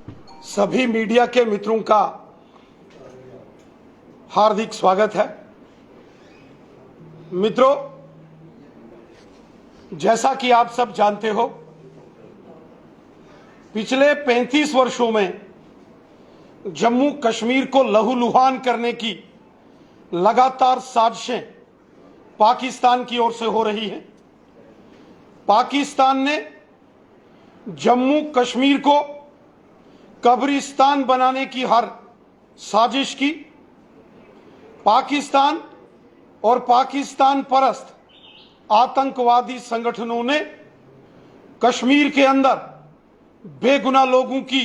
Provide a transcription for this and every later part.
सभी मीडिया के मित्रों का हार्दिक स्वागत है। मित्रों, जैसा कि आप सब जानते हो, पिछले 35 वर्षों में जम्मू कश्मीर को लहूलुहान करने की लगातार साजिशें पाकिस्तान की ओर से हो रही हैं। पाकिस्तान ने जम्मू कश्मीर को कब्रिस्तान बनाने की हर साजिश की। पाकिस्तान और पाकिस्तान परस्त आतंकवादी संगठनों ने कश्मीर के अंदर बेगुनाह लोगों की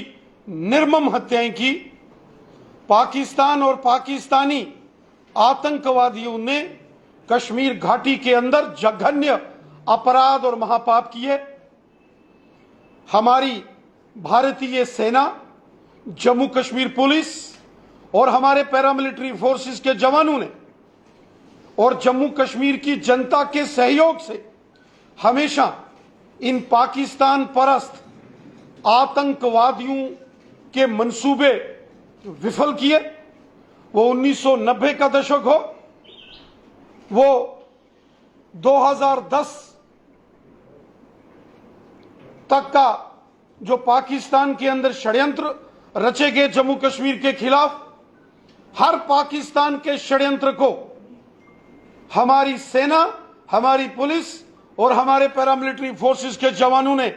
निर्मम हत्याएं की। पाकिस्तान और पाकिस्तानी आतंकवादियों ने कश्मीर घाटी के अंदर जघन्य अपराध और महापाप किए। हमारी भारतीय सेना, जम्मू कश्मीर पुलिस और हमारे पैरामिलिट्री फोर्सेस के जवानों ने और जम्मू कश्मीर की जनता के सहयोग से हमेशा इन पाकिस्तान परस्त आतंकवादियों के मंसूबे विफल किए। वो 1990 का दशक हो, वो 2010 तक का जो पाकिस्तान के अंदर षड्यंत्र रचे गए जम्मू कश्मीर के खिलाफ, हर पाकिस्तान के षड्यंत्र को हमारी सेना, हमारी पुलिस और हमारे पैरामिलिट्री फोर्सेस के जवानों ने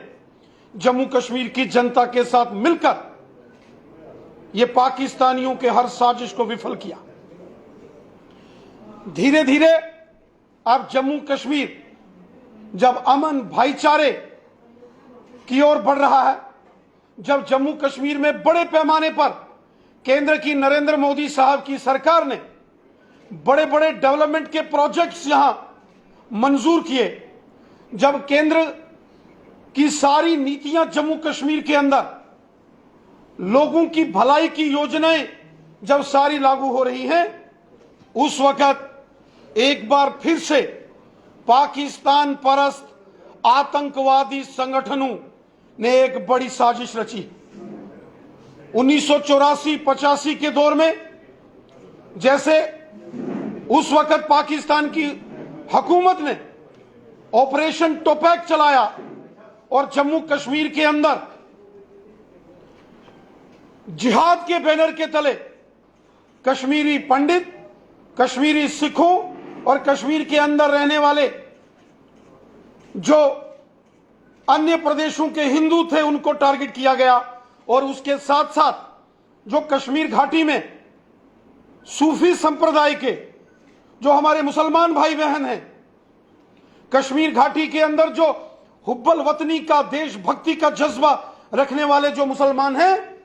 जम्मू कश्मीर की जनता के साथ मिलकर ये पाकिस्तानियों के हर साजिश को विफल किया। धीरे धीरे अब जम्मू कश्मीर जब अमन भाईचारे की ओर बढ़ रहा है, जब जम्मू कश्मीर में बड़े पैमाने पर केंद्र की नरेंद्र मोदी साहब की सरकार ने बड़े बड़े डेवलपमेंट के प्रोजेक्ट्स यहां मंजूर किए, जब केंद्र की सारी नीतियां जम्मू कश्मीर के अंदर लोगों की भलाई की योजनाएं जब सारी लागू हो रही हैं, उस वक्त एक बार फिर से पाकिस्तान परस्त आतंकवादी संगठनों ने एक बड़ी साजिश रची। 1984-85 के दौर में जैसे उस वक्त पाकिस्तान की हुकूमत ने ऑपरेशन टोपैक चलाया और जम्मू कश्मीर के अंदर जिहाद के बैनर के तले कश्मीरी पंडित, कश्मीरी सिखों और कश्मीर के अंदर रहने वाले जो अन्य प्रदेशों के हिंदू थे उनको टारगेट किया गया। और उसके साथ साथ जो कश्मीर घाटी में सूफी संप्रदाय के जो हमारे मुसलमान भाई बहन हैं, कश्मीर घाटी के अंदर जो हुब्बल वतनी का, देशभक्ति का जज्बा रखने वाले जो मुसलमान हैं,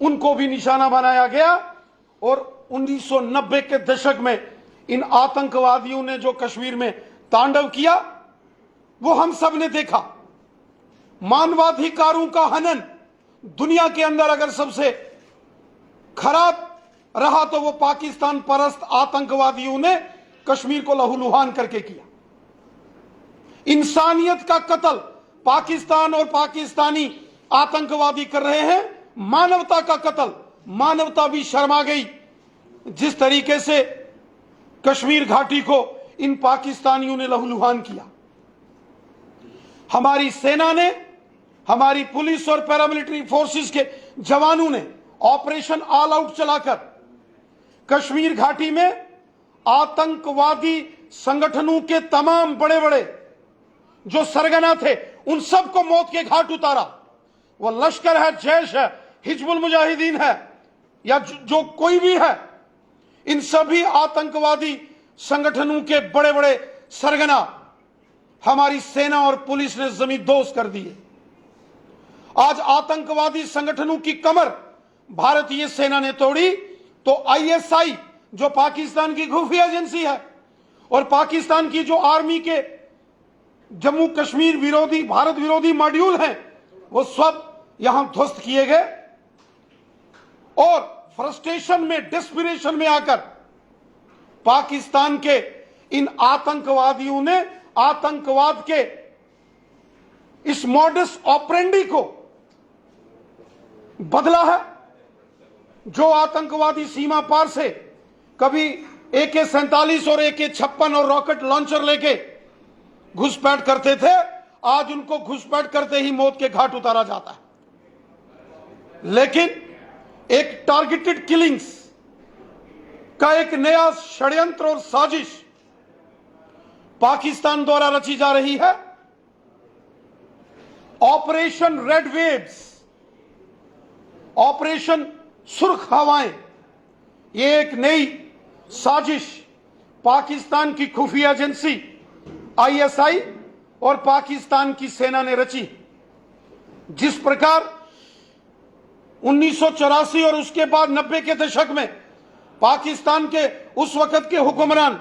उनको भी निशाना बनाया गया। और 1990 के दशक में इन आतंकवादियों ने जो कश्मीर में तांडव किया, वो हम सब ने देखा। मानवाधिकारों का हनन दुनिया के अंदर अगर सबसे खराब रहा तो वो पाकिस्तान परस्त आतंकवादियों ने कश्मीर को लहूलुहान करके किया। इंसानियत का कत्ल पाकिस्तान और पाकिस्तानी आतंकवादी कर रहे हैं। मानवता का कत्ल, मानवता भी शर्मा गई जिस तरीके से कश्मीर घाटी को इन पाकिस्तानियों ने लहूलुहान किया। हमारी सेना ने, हमारी पुलिस और पैरामिलिट्री फोर्सेस के जवानों ने ऑपरेशन ऑल आउट चलाकर कश्मीर घाटी में आतंकवादी संगठनों के तमाम बड़े बड़े जो सरगना थे उन सबको मौत के घाट उतारा। वो लश्कर है, जैश है, हिजबुल मुजाहिदीन है या जो कोई भी है, इन सभी आतंकवादी संगठनों के बड़े बड़े सरगना हमारी सेना और पुलिस ने जमींदोज कर दिए। आज आतंकवादी संगठनों की कमर भारतीय सेना ने तोड़ी तो आईएसआई जो पाकिस्तान की खुफिया एजेंसी है और पाकिस्तान की जो आर्मी के जम्मू कश्मीर विरोधी, भारत विरोधी मॉड्यूल हैं, वो सब यहां ध्वस्त किए गए। और फ्रस्ट्रेशन में, डेस्परेशन में आकर पाकिस्तान के इन आतंकवादियों ने आतंकवाद के इस मॉडस ऑपरेंडी को बदला है। जो आतंकवादी सीमा पार से कभी AK-47 और AK-56 और रॉकेट लॉन्चर लेके घुसपैठ करते थे, आज उनको घुसपैठ करते ही मौत के घाट उतारा जाता है। लेकिन एक टारगेटेड किलिंग्स का एक नया षड्यंत्र और साजिश पाकिस्तान द्वारा रची जा रही है। ऑपरेशन रेड वेव्स, ऑपरेशन सुर्ख हवाएं, ये एक नई साजिश पाकिस्तान की खुफिया एजेंसी ISI और पाकिस्तान की सेना ने रची। जिस प्रकार 1984 और उसके बाद 90 के दशक में पाकिस्तान के उस वक्त के हुक्मरान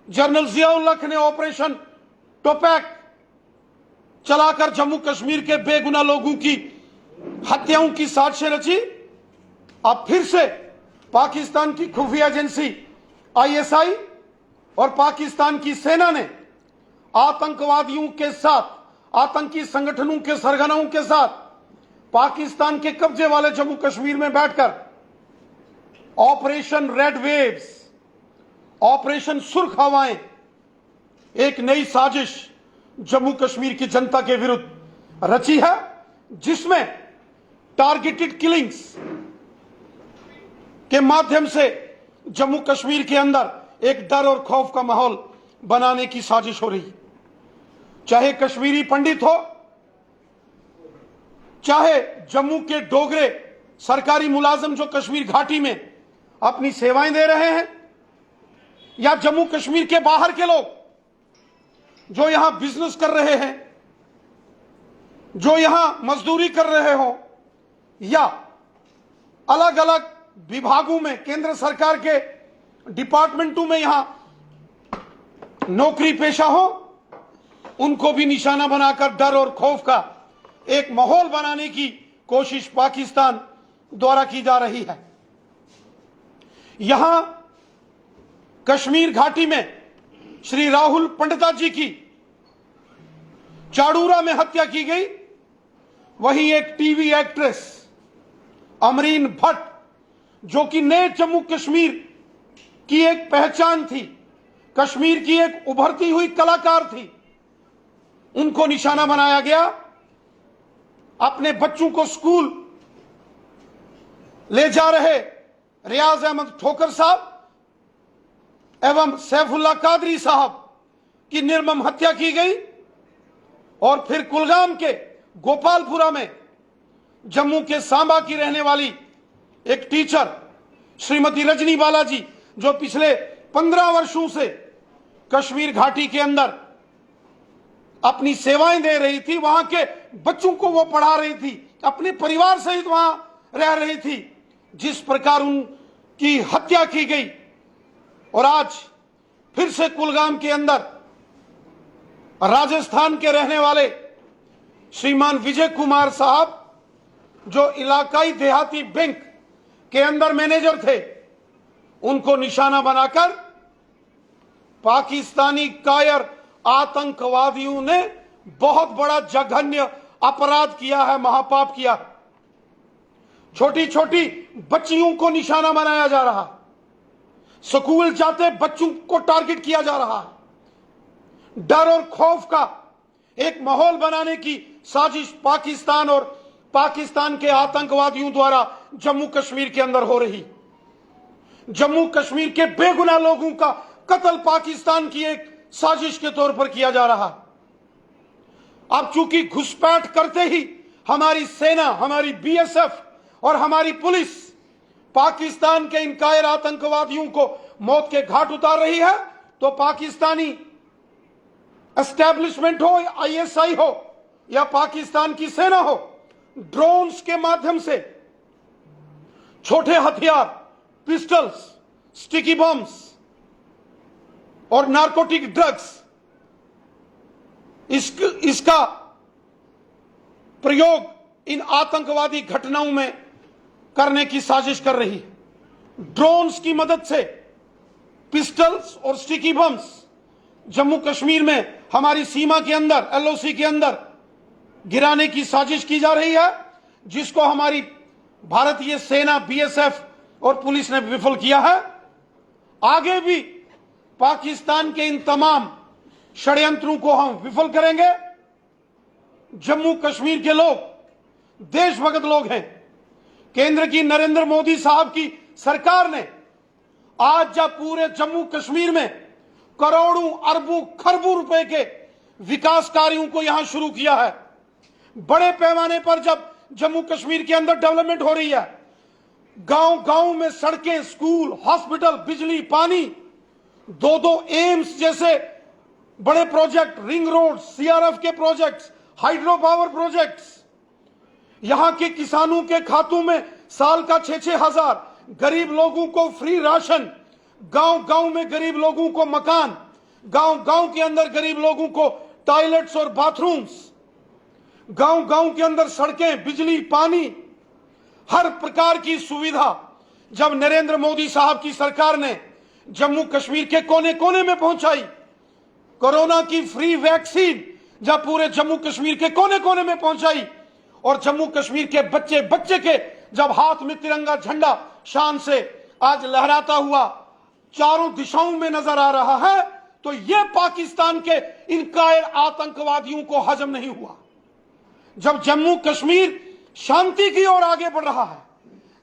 जनरल जियाउल-हक ने ऑपरेशन टोपैक चलाकर जम्मू कश्मीर के बेगुनाह लोगों की हत्याओं की साजिशें रची, अब फिर से पाकिस्तान की खुफिया एजेंसी ISI और पाकिस्तान की सेना ने आतंकवादियों के साथ, आतंकी संगठनों के सरगनाओं के साथ पाकिस्तान के कब्जे वाले जम्मू कश्मीर में बैठकर ऑपरेशन रेड वेव्स, ऑपरेशन सुर्ख हवाएं, एक नई साजिश जम्मू कश्मीर की जनता के विरुद्ध रची है, जिसमें टारगेटेड किलिंग्स के माध्यम से जम्मू कश्मीर के अंदर एक डर और खौफ का माहौल बनाने की साजिश हो रही। चाहे कश्मीरी पंडित हो, चाहे जम्मू के डोगरे सरकारी मुलाजिम जो कश्मीर घाटी में अपनी सेवाएं दे रहे हैं, या जम्मू कश्मीर के बाहर के लोग जो यहां बिजनेस कर रहे हैं, जो यहां मजदूरी कर रहे हो, या अलग अलग विभागों में केंद्र सरकार के डिपार्टमेंटों में यहां नौकरी पेशा हो, उनको भी निशाना बनाकर डर और खौफ का एक माहौल बनाने की कोशिश पाकिस्तान द्वारा की जा रही है। यहां कश्मीर घाटी में श्री राहुल पंडिता जी की चाड़ूरा में हत्या की गई, वहीं एक टीवी एक्ट्रेस अमरीन भट्ट, जो कि नए जम्मू कश्मीर की एक पहचान थी, कश्मीर की एक उभरती हुई कलाकार थी, उनको निशाना बनाया गया। अपने बच्चों को स्कूल ले जा रहे रियाज अहमद ठोकर साहब एवं सैफुल्लाह कादरी साहब की निर्मम हत्या की गई। और फिर कुलगाम के गोपालपुरा में जम्मू के सांबा की रहने वाली एक टीचर श्रीमती रजनी बालाजी, जो पिछले 15 वर्षों से कश्मीर घाटी के अंदर अपनी सेवाएं दे रही थी, वहां के बच्चों को वो पढ़ा रही थी, अपने परिवार सहित वहां रह रही थी, जिस प्रकार उनकी हत्या की गई। और आज फिर से कुलगाम के अंदर राजस्थान के रहने वाले श्रीमान विजय कुमार साहब, जो इलाकाई देहाती बैंक के अंदर मैनेजर थे, उनको निशाना बनाकर पाकिस्तानी कायर आतंकवादियों ने बहुत बड़ा जघन्य अपराध किया है, महापाप किया। छोटी छोटी बच्चियों को निशाना बनाया जा रहा, स्कूल जाते बच्चों को टारगेट किया जा रहा है। डर और खौफ का एक माहौल बनाने की साजिश पाकिस्तान और पाकिस्तान के आतंकवादियों द्वारा जम्मू कश्मीर के अंदर हो रही। जम्मू कश्मीर के बेगुनाह लोगों का कत्ल पाकिस्तान की एक साजिश के तौर पर किया जा रहा। अब चूंकि घुसपैठ करते ही हमारी सेना, हमारी BSF और हमारी पुलिस पाकिस्तान के इन कायर आतंकवादियों को मौत के घाट उतार रही है, तो पाकिस्तानी एस्टैब्लिशमेंट हो, ISI हो या पाकिस्तान की सेना हो, ड्रोन्स के माध्यम से छोटे हथियार, पिस्टल्स, स्टिकी बम्स और नारकोटिक ड्रग्स, इसका प्रयोग इन आतंकवादी घटनाओं में करने की साजिश कर रही है। ड्रोन्स की मदद से पिस्टल्स और स्टिकी बम्स जम्मू कश्मीर में हमारी सीमा के अंदर, LOC के अंदर गिराने की साजिश की जा रही है, जिसको हमारी भारतीय सेना, बीएसएफ और पुलिस ने विफल किया है। आगे भी पाकिस्तान के इन तमाम षड्यंत्रों को हम विफल करेंगे। जम्मू कश्मीर के लोग देशभक्त लोग हैं। केंद्र की नरेंद्र मोदी साहब की सरकार ने आज जब पूरे जम्मू कश्मीर में करोड़ों अरबों खरबों रुपए के विकास कार्यों को यहां शुरू किया है, बड़े पैमाने पर जब जम्मू कश्मीर के अंदर डेवलपमेंट हो रही है, गांव गांव में सड़कें, स्कूल, हॉस्पिटल, बिजली, पानी, दो एम्स जैसे बड़े प्रोजेक्ट, रिंग रोड, सीआरएफ के प्रोजेक्ट्स, हाइड्रो पावर प्रोजेक्ट्स, यहां के किसानों के खातों में साल का 6-6 हजार, गरीब लोगों को फ्री राशन, गांव गांव में गरीब लोगों को मकान, गांव गांव के अंदर गरीब लोगों को टॉयलेट्स और बाथरूम्स, गांव गांव के अंदर सड़कें, बिजली, पानी, हर प्रकार की सुविधा जब नरेंद्र मोदी साहब की सरकार ने जम्मू कश्मीर के कोने कोने में पहुंचाई, कोरोना की फ्री वैक्सीन जब पूरे जम्मू कश्मीर के कोने कोने में पहुंचाई, और जम्मू कश्मीर के बच्चे बच्चे के जब हाथ में तिरंगा झंडा शान से आज लहराता हुआ चारों दिशाओं में नजर आ रहा है, तो यह पाकिस्तान के इन कायर आतंकवादियों को हजम नहीं हुआ। जब जम्मू कश्मीर शांति की ओर आगे बढ़ रहा है,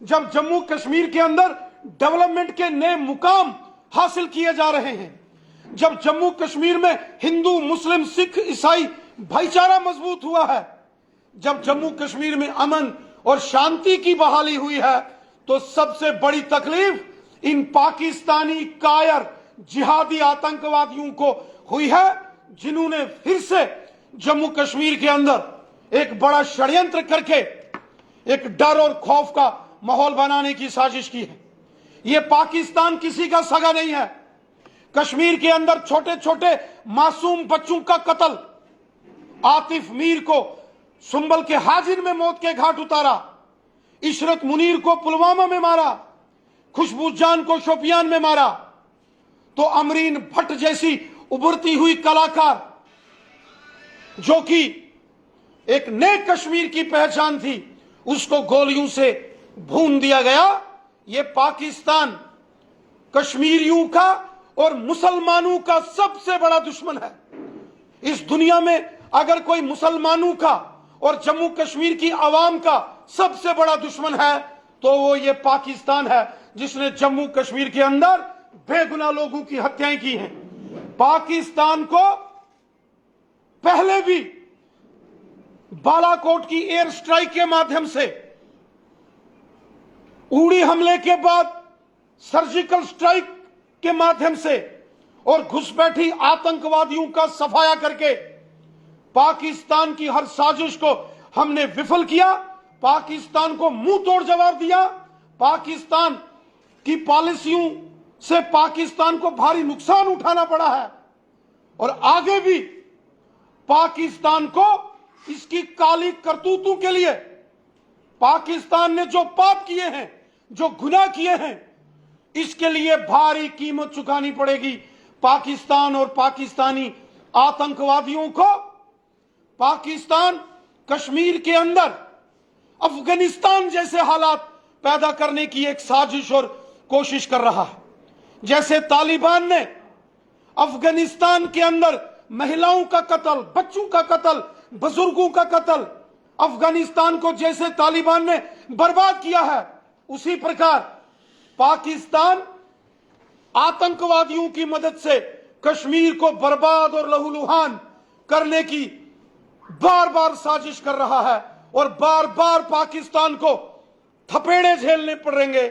जब जम्मू कश्मीर के अंदर डेवलपमेंट के नए मुकाम हासिल किए जा रहे हैं, जब जम्मू कश्मीर में हिंदू, मुस्लिम, सिख, ईसाई भाईचारा मजबूत हुआ है, जब जम्मू कश्मीर में अमन और शांति की बहाली हुई है, तो सबसे बड़ी तकलीफ इन पाकिस्तानी कायर जिहादी आतंकवादियों को हुई है, जिन्होंने फिर से जम्मू कश्मीर के अंदर एक बड़ा षड्यंत्र करके एक डर और खौफ का माहौल बनाने की साजिश की है। यह पाकिस्तान किसी का सगा नहीं है। कश्मीर के अंदर छोटे छोटे मासूम बच्चों का कत्ल, आतिफ मीर को सुंबल के हाजिर में मौत के घाट उतारा, इशरत मुनीर को पुलवामा में मारा, खुशबू जान को शोपियान में मारा, तो अमरीन भट्ट जैसी उभरती हुई कलाकार जो कि एक नए कश्मीर की पहचान थी, उसको गोलियों से भून दिया गया। यह पाकिस्तान कश्मीरियों का और मुसलमानों का सबसे बड़ा दुश्मन है। इस दुनिया में अगर कोई मुसलमानों का और जम्मू कश्मीर की आवाम का सबसे बड़ा दुश्मन है, तो वो ये पाकिस्तान है, जिसने जम्मू कश्मीर के अंदर बेगुनाह लोगों की हत्याएं की हैं। पाकिस्तान को पहले भी बालाकोट की एयर स्ट्राइक के माध्यम से, उड़ी हमले के बाद सर्जिकल स्ट्राइक के माध्यम से और घुसपैठी आतंकवादियों का सफाया करके पाकिस्तान की हर साजिश को हमने विफल किया। पाकिस्तान को मुंह तोड़ जवाब दिया। पाकिस्तान की पॉलिसियों से पाकिस्तान को भारी नुकसान उठाना पड़ा है, और आगे भी पाकिस्तान को इसकी काली करतूतों के लिए, पाकिस्तान ने जो पाप किए हैं, जो गुनाह किए हैं, इसके लिए भारी कीमत चुकानी पड़ेगी। पाकिस्तान और पाकिस्तानी आतंकवादियों को पाकिस्तान कश्मीर के अंदर अफगानिस्तान जैसे हालात पैदा करने की एक साजिश और कोशिश कर रहा है। जैसे तालिबान ने अफगानिस्तान के अंदर महिलाओं का कत्ल, बच्चों का कत्ल, बुजुर्गों का कत्ल, अफगानिस्तान को जैसे तालिबान ने बर्बाद किया है, उसी प्रकार पाकिस्तान आतंकवादियों की मदद से कश्मीर को बर्बाद और लहूलुहान करने की बार बार साजिश कर रहा है, और बार बार पाकिस्तान को थपेड़े झेलने पड़ेंगे,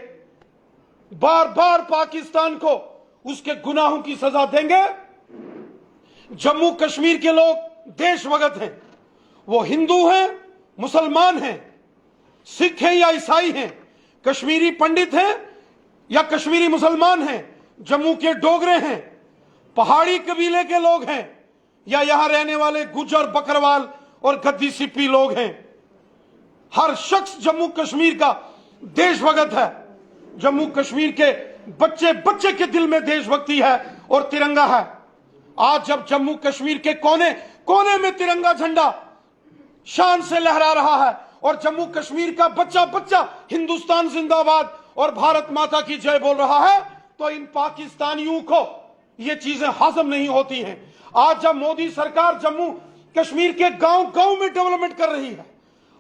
बार बार पाकिस्तान को उसके गुनाहों की सजा देंगे। जम्मू कश्मीर के लोग देशभक्त हैं, वो हिंदू हैं, मुसलमान हैं, सिख हैं या ईसाई हैं, कश्मीरी पंडित हैं या कश्मीरी मुसलमान हैं, जम्मू के डोगरे हैं, पहाड़ी कबीले के लोग हैं, या यहां रहने वाले गुज्जर, बकरवाल और गद्दी सिप्पी लोग हैं। हर शख्स जम्मू कश्मीर का देशभक्त है। जम्मू कश्मीर के बच्चे बच्चे के दिल में देशभक्ति है और तिरंगा है। आज जब जम्मू कश्मीर के कोने कोने में तिरंगा झंडा शान से लहरा रहा है, और जम्मू कश्मीर का बच्चा बच्चा हिंदुस्तान जिंदाबाद और भारत माता की जय बोल रहा है, तो इन पाकिस्तानियों को ये चीजें हजम नहीं होती हैं। आज जब मोदी सरकार जम्मू कश्मीर के गांव गांव में डेवलपमेंट कर रही है,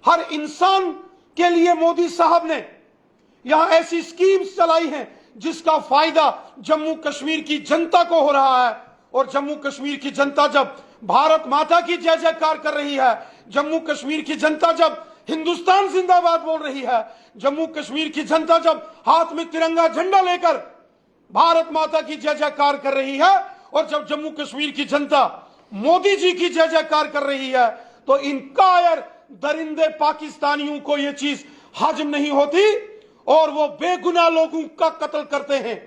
हर इंसान के लिए मोदी साहब ने यहां ऐसी स्कीम्स चलाई हैं जिसका फायदा जम्मू कश्मीर की जनता को हो रहा है। और जम्मू कश्मीर की जनता जब भारत माता की जय जयकार कर रही है, जम्मू कश्मीर की जनता जब हिंदुस्तान जिंदाबाद बोल रही है, जम्मू कश्मीर की जनता जब हाथ में तिरंगा झंडा लेकर भारत माता की जय जयकार कर रही है, और जब जम्मू कश्मीर की जनता मोदी जी की जय जयकार कर रही है, तो इन कायर दरिंदे पाकिस्तानियों को यह चीज हजम नहीं होती और वो बेगुनाह लोगों का कत्ल करते हैं।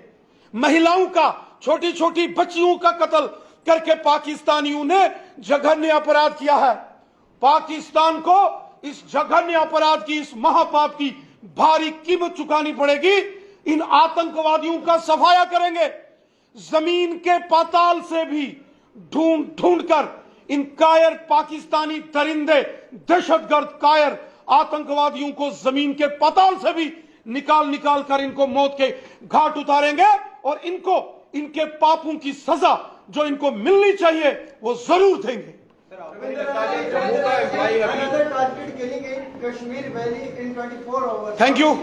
महिलाओं का, छोटी छोटी बच्चियों का कत्ल करके पाकिस्तानियों ने जघन्य अपराध किया है। पाकिस्तान को इस जघन्य अपराध की, इस महापाप की भारी कीमत चुकानी पड़ेगी। इन आतंकवादियों का सफाया करेंगे, जमीन के पाताल से भी ढूंढ ढूंढ कर इन कायर पाकिस्तानी दरिंदे, दहशतगर्द कायर आतंकवादियों को जमीन के पाताल से भी निकाल निकाल कर इनको मौत के घाट उतारेंगे और इनको इनके पापों की सजा जो इनको मिलनी चाहिए वो जरूर देंगे। Thank you.